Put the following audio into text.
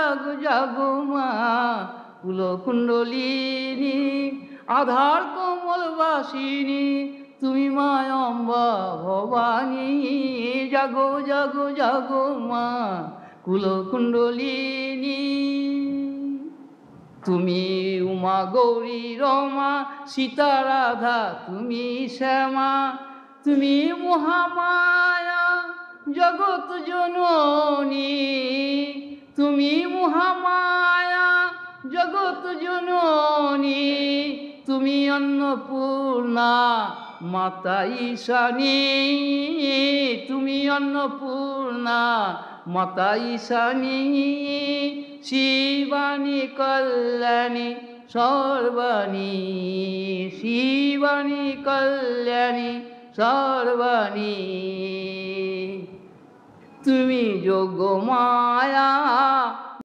জাগো জাগো মা কুলকুণ্ডলিনী আধার কোমলবাসিনী তুমি মা অম্বা ভবানী জাগো জাগো জাগো মা কুলকুণ্ডলিনী তুমি উমা গৌরী রমা সীতা রাধা তুমি শ্যামা তুমি মহামায়া জগৎ জননী তুমি মহামায়া জগৎ জননী তুমি অন্নপূর্ণা মাতা ঈশানী তুমি অন্নপূর্ণা মাতা ঈশানী শিবানী কল্যাণী সর্বাণী শিবানী কল্যাণী সর্বাণী তুমি যোগ মায়া